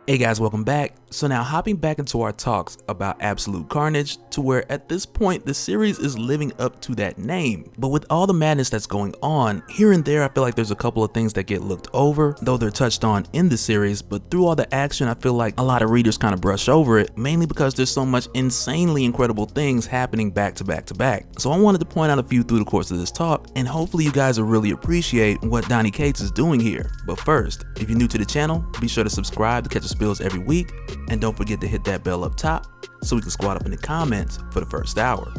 Hey guys, welcome back. So now hopping back into our talks about Absolute Carnage, to where at this point the series is living up to that name. But with all the madness that's going on, here and there I feel like there's a couple of things that get looked over, though they're touched on in the series, but through all the action I feel like a lot of readers kind of brush over it, mainly because there's so much insanely incredible things happening back to back to back. So I wanted to point out a few through the course of this talk, and hopefully you guys will really appreciate what Donny Cates is doing here. But first, if you're new to the channel, be sure to subscribe to catch the spills every week, and don't forget to hit that bell up top so we can squad up in the comments for the first hour.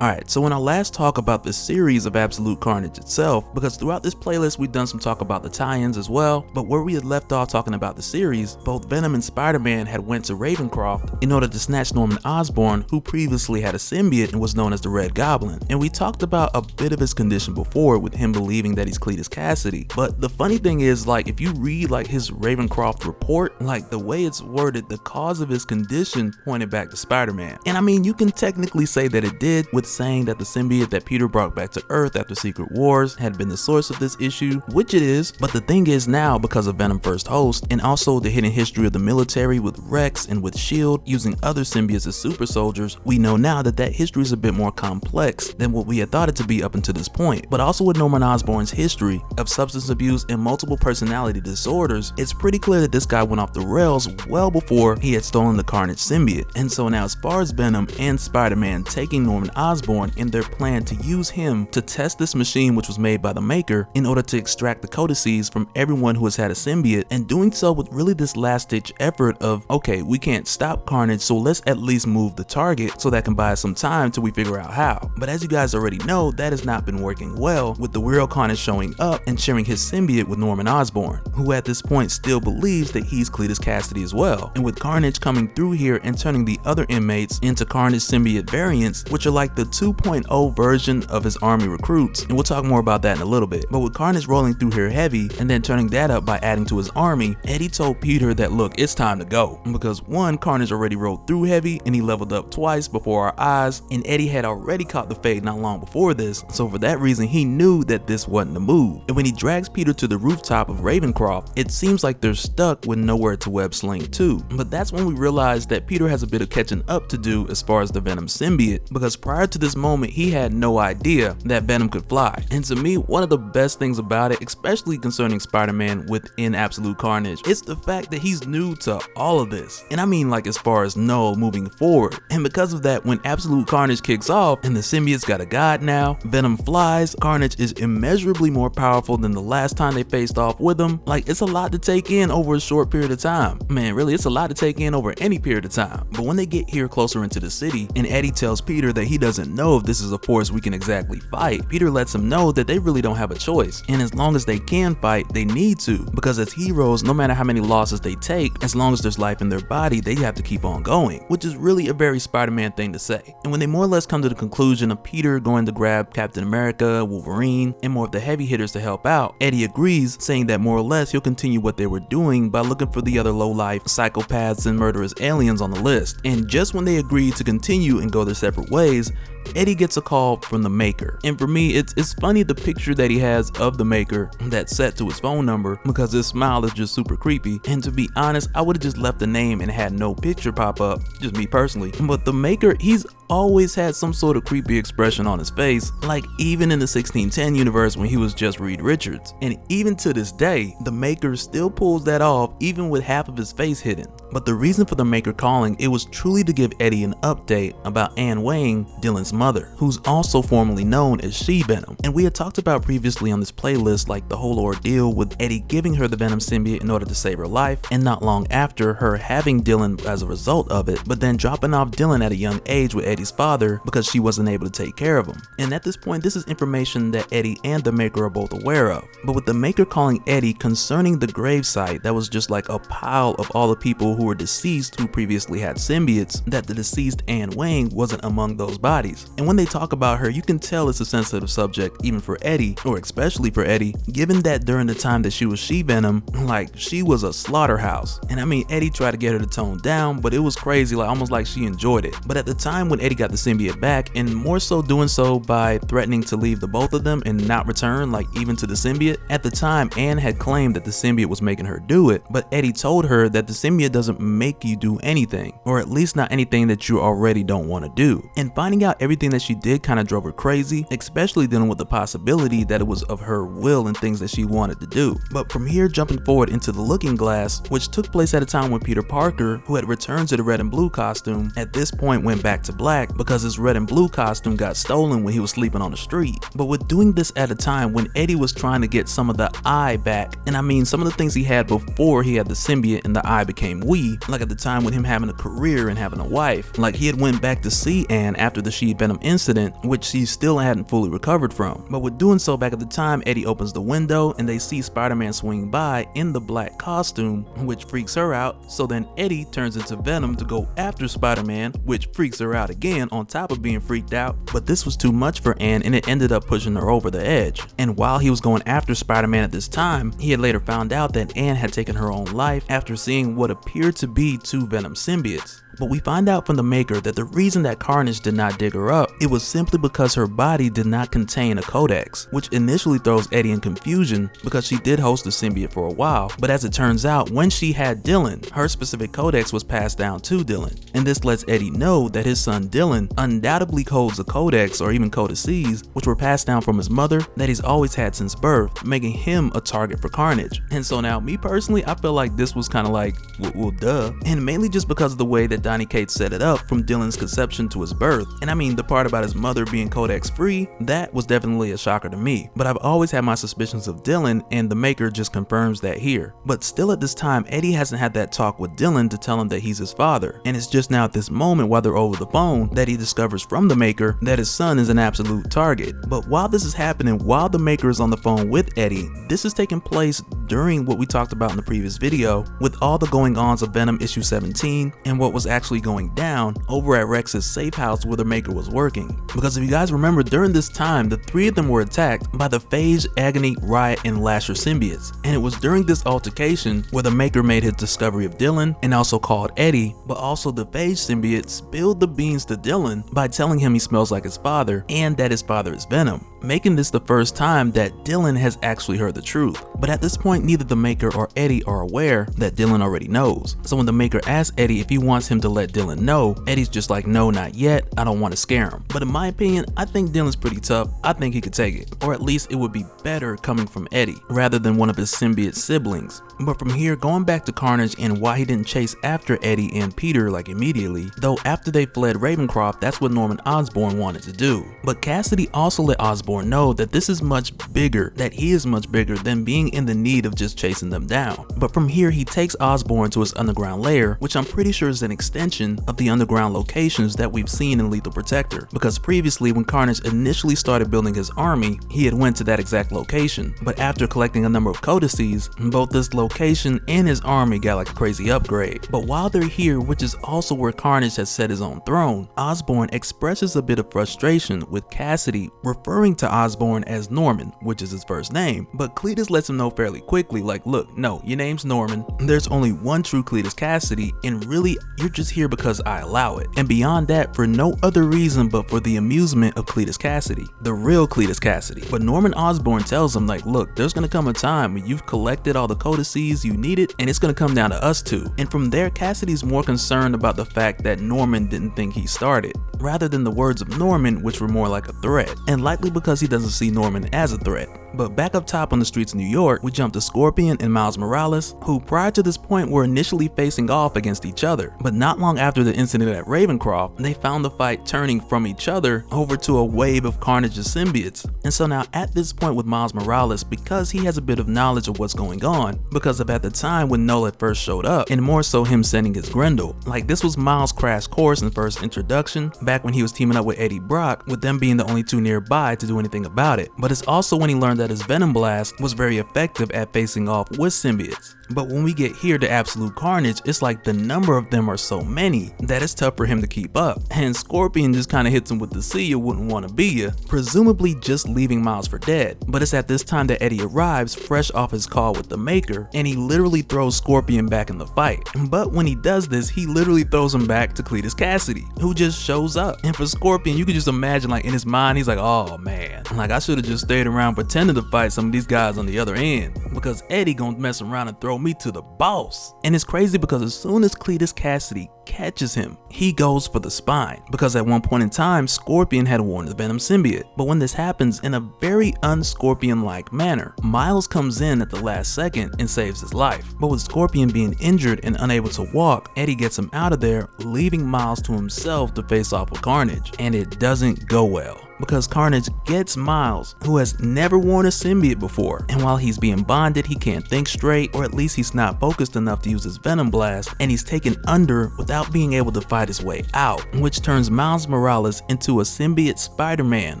Alright, so in our last talk about the series of Absolute Carnage itself, because throughout this playlist we've done some talk about the tie-ins as well, but where we had left off talking about the series, both Venom and Spider-Man had went to Ravencroft in order to snatch Norman Osborn, who previously had a symbiote and was known as the Red Goblin. And we talked about a bit of his condition before, with him believing that he's Cletus Cassidy. But the funny thing is, like, if you read like his Ravencroft report, like the way it's worded, the cause of his condition pointed back to Spider-Man. And I mean, you can technically say that it did, with saying that the symbiote that Peter brought back to Earth after Secret Wars had been the source of this issue, which it is. But the thing is now, because of Venom First Host, and also the hidden history of the military with Rex and with S.H.I.E.L.D. using other symbiotes as super soldiers, we know now that that history is a bit more complex than what we had thought it to be up until this point. But also with Norman Osborn's history of substance abuse and multiple personality disorders, it's pretty clear that this guy went off the rails well before he had stolen the Carnage symbiote. And so now, as far as Venom and Spider-Man taking Norman Osborn in their plan to use him to test this machine, which was made by the Maker, in order to extract the codices from everyone who has had a symbiote, and doing so with really this last-ditch effort of, okay, we can't stop Carnage, so let's at least move the target so that can buy us some time till we figure out how. But as you guys already know, that has not been working well, with the real Carnage showing up and sharing his symbiote with Norman Osborn, who at this point still believes that he's Cletus Cassidy as well. And with Carnage coming through here and turning the other inmates into Carnage symbiote variants, which are like the 2.0 version of his army recruits, and we'll talk more about that in a little bit. But with Carnage rolling through here heavy and then turning that up by adding to his army, Eddie told Peter that look, it's time to go, because one, Carnage already rolled through heavy and he leveled up twice before our eyes, and Eddie had already caught the fade not long before this, so for that reason he knew that this wasn't the move. And when he drags Peter to the rooftop of Ravencroft, it seems like they're stuck with nowhere to web sling to. But that's when we realize that Peter has a bit of catching up to do as far as the Venom symbiote, because prior to this moment he had no idea that Venom could fly. And to me, one of the best things about it, especially concerning Spider-Man within Absolute Carnage, it's the fact that he's new to all of this. And I mean, like, as far as Knull moving forward. And because of that, when Absolute Carnage kicks off and the symbiote's got a god now, Venom flies, Carnage is immeasurably more powerful than the last time they faced off with him. Like, it's a lot to take in over a short period of time. Man, really, it's a lot to take in over any period of time. But when they get here closer into the city and Eddie tells Peter that he doesn't know if this is a force we can exactly fight, Peter lets him know that they really don't have a choice, and as long as they can fight, they need to, because as heroes, no matter how many losses they take, as long as there's life in their body, they have to keep on going, which is really a very Spider-Man thing to say. And when they more or less come to the conclusion of Peter going to grab Captain America, Wolverine, and more of the heavy hitters to help out, Eddie agrees, saying that more or less he'll continue what they were doing by looking for the other low-life psychopaths and murderous aliens on the list. And just when they agree to continue and go their separate ways, Eddie gets a call from the Maker. And for me, it's funny the picture that he has of the Maker that's set to his phone number, because his smile is just super creepy. And to be honest, I would have just left the name and had no picture pop up, just me personally. But the Maker, he's always had some sort of creepy expression on his face, like even in the 1610 universe when he was just Reed Richards. And even to this day, the Maker still pulls that off even with half of his face hidden. But the reason for the Maker calling, it was truly to give Eddie an update about Anne Wang, Dylan's mother, who's also formerly known as She-Venom. And we had talked about previously on this playlist like the whole ordeal with Eddie giving her the Venom symbiote in order to save her life, and not long after her having Dylan as a result of it, but then dropping off Dylan at a young age with Eddie's father because she wasn't able to take care of him. And at this point, this is information that Eddie and the Maker are both aware of. But with the Maker calling Eddie concerning the gravesite that was just like a pile of all the people who were deceased who previously had symbiotes, that the deceased Anne Wang wasn't among those bodies. And when they talk about her, you can tell it's a sensitive subject even for Eddie, or especially for Eddie, given that during the time that she was She-Venom, like, she was a slaughterhouse. And I mean, Eddie tried to get her to tone down, but it was crazy, like almost like she enjoyed it. But at the time when Eddie Eddie got the symbiote back, and more so doing so by threatening to leave the both of them and not return, like even to the symbiote. At the time, Anne had claimed that the symbiote was making her do it, but Eddie told her that the symbiote doesn't make you do anything, or at least not anything that you already don't want to do. And finding out everything that she did kind of drove her crazy, especially dealing with the possibility that it was of her will and things that she wanted to do. But from here, jumping forward into the Looking Glass, which took place at a time when Peter Parker, who had returned to the red and blue costume, at this point went back to black because his red and blue costume got stolen when he was sleeping on the street. But with doing this at a time when Eddie was trying to get some of the eye back, and I mean some of the things he had before he had the symbiote and the eye became we, like at the time with him having a career and having a wife, like he had went back to see Anne after the She-Venom incident, which he still hadn't fully recovered from. But with doing so back at the time, Eddie opens the window and they see Spider-Man swing by in the black costume, which freaks her out. So then Eddie turns into Venom to go after Spider-Man, which freaks her out again on top of being freaked out. But this was too much for Anne and it ended up pushing her over the edge. And while he was going after Spider-Man at this time, he had later found out that Anne had taken her own life after seeing what appeared to be two Venom symbiotes. But we find out from the maker that the reason that Carnage did not dig her up, it was simply because her body did not contain a codex, which initially throws Eddie in confusion because she did host the symbiote for a while. But as it turns out, when she had Dylan, her specific codex was passed down to Dylan. And this lets Eddie know that his son Dylan undoubtedly holds a codex or even codices, which were passed down from his mother that he's always had since birth, making him a target for Carnage. And so now, me personally, I feel like this was kind of like, well, duh. And mainly just because of the way that Donny Cates set it up from Dylan's conception to his birth. And I mean, the part about his mother being codex free, that was definitely a shocker to me. But I've always had my suspicions of Dylan, and the maker just confirms that here. But still at this time, Eddie hasn't had that talk with Dylan to tell him that he's his father. And it's just now at this moment while they're over the phone that he discovers from the maker that his son is an absolute target. But while this is happening, while the maker is on the phone with Eddie, this is taking place during what we talked about in the previous video with all the going-ons of Venom issue 17 and what was actually going down over at Rex's safe house where the maker was working. Because if you guys remember, during this time, the three of them were attacked by the Phage, Agony, Riot, and Lasher symbiotes. And it was during this altercation where the maker made his discovery of Dylan and also called Eddie, but also the Phage symbiote spilled the beans to Dylan by telling him he smells like his father and that his father is Venom, making this the first time that Dylan has actually heard the truth. But at this point, neither the maker or Eddie are aware that Dylan already knows. So when the maker asks Eddie if he wants him to let Dylan know, Eddie's just like, no, not yet, I don't want to scare him. But in my opinion, I think Dylan's pretty tough. I think he could take it, or at least it would be better coming from Eddie rather than one of his symbiote siblings. But from here, going back to Carnage and why he didn't chase after Eddie and Peter like immediately, though after they fled Ravencroft, that's what Norman Osborn wanted to do. But Cassidy also let Osborn know that this is much bigger, that he is much bigger than being in the need of just chasing them down. But from here, he takes Osborn to his underground lair, which I'm pretty sure is an extension of the underground locations that we've seen in Lethal Protector, because previously when Carnage initially started building his army, he had went to that exact location. But after collecting a number of codices, both this location and his army got like a crazy upgrade. But while they're here, which is also where Carnage has set his own throne, Osborn expresses a bit of frustration with Cassidy referring to Osborn as Norman, which is his first name. But Cletus lets him know fairly quickly, like, look, no, your name's Norman, there's only one true Cletus Cassidy, and really, you're just here because I allow it. And beyond that, for no other reason but for the amusement of Cletus Cassidy, the real Cletus Cassidy. But Norman Osborn tells him, like, look, there's gonna come a time when you've collected all the codices you needed, and it's gonna come down to us two. And from there, Cassidy's more concerned about the fact that Norman didn't think he started, rather than the words of Norman, which were more like a threat, and likely because he doesn't see Norman as a threat. But back up top on the streets of New York, we jump to Scorpion and Miles Morales, who prior to this point were initially facing off against each other. But not long after the incident at Ravencroft, they found the fight turning from each other over to a wave of Carnage's symbiotes. And so now at this point with Miles Morales, because he has a bit of knowledge of what's going on, because of at the time when Knull had first showed up, and more so him sending his Grendel. Like, this was Miles' crash course in first introduction, back when he was teaming up with Eddie Brock, with them being the only two nearby to do anything about it. But it's also when he learned learned that his Venom Blast was very effective at facing off with symbiotes. But when we get here to Absolute Carnage, it's like the number of them are so many that it's tough for him to keep up. And Scorpion just kinda hits him with the "see ya, wouldn't wanna be ya," presumably just leaving Miles for dead. But it's at this time that Eddie arrives fresh off his call with the Maker, and he literally throws Scorpion back in the fight. But when he does this, he literally throws him back to Cletus Cassidy, who just shows up. And for Scorpion, you could just imagine, like, in his mind, he's like, oh man, like I should've just stayed around pretending to fight some of these guys on the other end, because Eddie gonna mess around and throw me to the boss. And it's crazy because as soon as Cletus Cassidy catches him, he goes for the spine, because at one point in time, Scorpion had warned the Venom symbiote. But when this happens in a very un-Scorpion-like manner, Miles comes in at the last second and saves his life. But with Scorpion being injured and unable to walk, Eddie gets him out of there, leaving Miles to himself to face off with Carnage. And it doesn't go well, because Carnage gets Miles, who has never worn a symbiote before, and while he's being bonded, he can't think straight, or at least he's not focused enough to use his Venom Blast, and he's taken under without being able to fight his way out, which turns Miles Morales into a symbiote Spider-Man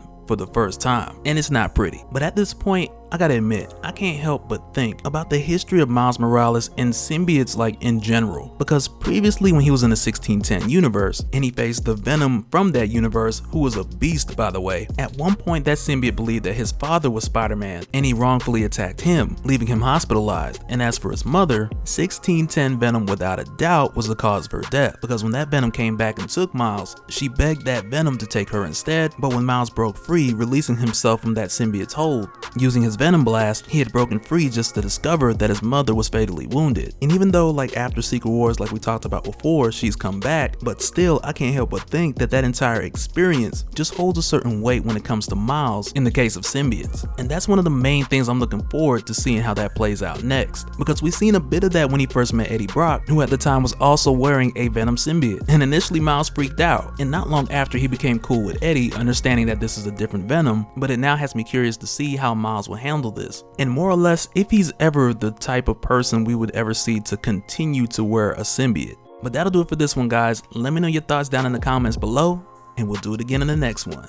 for the first time. And it's not pretty. But at this point, I gotta admit, I can't help but think about the history of Miles Morales and symbiotes like in general, because previously when he was in the 1610 universe and he faced the Venom from that universe, who was a beast by the way, at one point that symbiote believed that his father was Spider-Man and he wrongfully attacked him, leaving him hospitalized. And as for his mother, 1610 Venom without a doubt was the cause of her death, because when that Venom came back and took Miles, she begged that Venom to take her instead. But when Miles broke free, releasing himself from that symbiote's hold, using his Venom Blast, he had broken free just to discover that his mother was fatally wounded. And even though, like, after Secret Wars, like we talked about before, she's come back, but still I can't help but think that that entire experience just holds a certain weight when it comes to Miles in the case of symbiotes. And that's one of the main things I'm looking forward to seeing how that plays out next, because we've seen a bit of that when he first met Eddie Brock, who at the time was also wearing a Venom symbiote. And initially Miles freaked out, and not long after he became cool with Eddie, understanding that this is a different Venom. But it now has me curious to see how Miles will handle this, and more or less if he's ever the type of person we would ever see to continue to wear a symbiote. But that'll do it for this one, guys. Let me know your thoughts down in the comments below, and we'll do it again in the next one.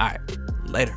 Alright, later.